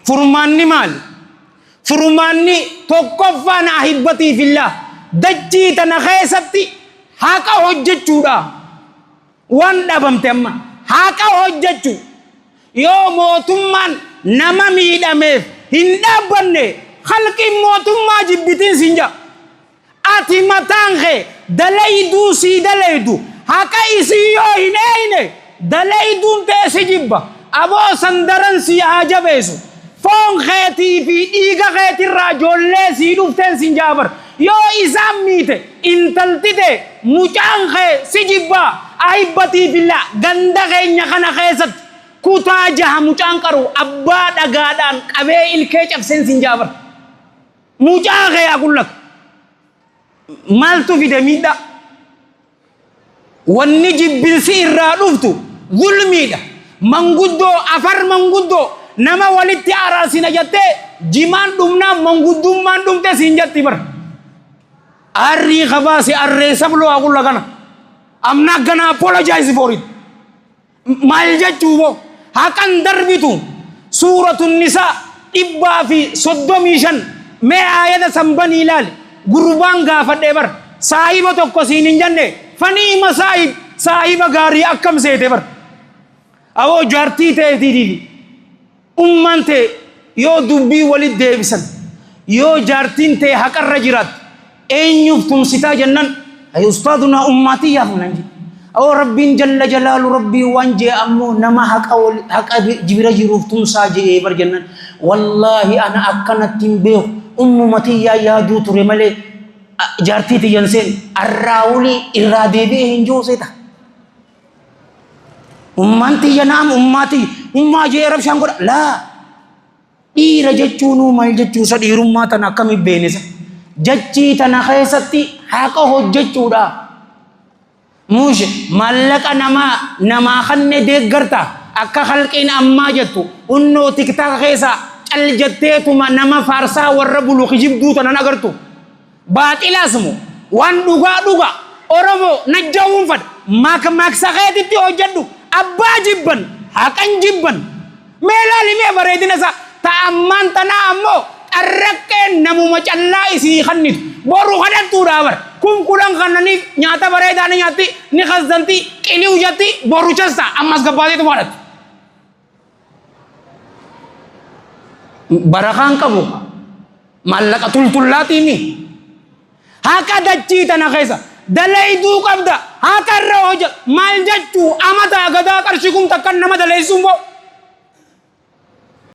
فرماني مال فرماني توقفان أحبتي في الله دجي تنخيستي هاكا هججو دا وان دبم تيما هاكا هججو يو موتمان نما ميداميف هندابني خلقي موتما جبتين سنجا ati matanghe dalaydu si dalaydu haka isi yo hine dalaydun te sijibba abo sandaran si hajabesu fon kheti fi diga kheti rajolle si duften sinjabar yo izamite intaltite mucanghe sijibba aibati billah ganda khenya kana khesat kutaja mucankaru abba dagadan qabe ilke chafsen sinjabar mucanghe agullak maltu vidamida wanni jibbilsi irra duftu zulmida manguddo afar manguddo nama walitti arasina jatte jiman dumna manguddumman dumte sinjatti bar arri khabasi arre sablo agulla kana amna gana apologize for it malja chubo hakan darbitu suratul nisa ibba fi soddomishan me ayata sambani lal gurbaan gaafadhe bar saahiba tokko siin hin janne faniima saahiba gaarii akkam seete bar awoo jaartii ta'eetiifi ummaan ta'e yoo dubbii walit deebisan yoo jaartiin ta'e haqarra jiraat eenyuuf tumsitaa jennan ay ustaaduna ummaatii yaafunan jedhe awoo rabbiin jalla jalaalu rabbii waan jee ammoo nama haqa jibira jiruuf tumsaa jedhee bar jennan wallaahi ana akkanatti hin beeku ummumatii yaaduu ture malee jaartii tiyyanseen arraawuli irraa deebi'ee hin jooseta ummaan tiyya naam ummaa jee rabshaan godha laa dhiira jechuunuu mal jechuusa dhiirummaa tana akkami beenisa jachii tana keessatti haqa hojjechuudha muushe mallaqa namaa kanne deeggarta akka halqiin ammaa jettu unnoo tiktaaka keessaa aljateetuma nama farsaa warra bulu kijibduu tanan agartu baaxilaasmu waan dhugaa oromoo najjaawun fad maksa keetitti hojjedhu abbaa jibban haqan jibban meelaali mee bareedina isa ta'ammaan tanaa ammoo arraqqeen namuma callaa isii kannitu boru kadhattuudhaa bar kun kulan kannaniif nyaata bareedaa ni nyaatti ni kasdanti qilii hujatti boru chasta ammas gabbaateetu maadhatti barakaan qabu mallaqa tultullaatiimi haka dachii tana keessa dalayduu qabda haka irra hojja maal jechuu amata gadaa qarshii kun takkan nama daleessuun boo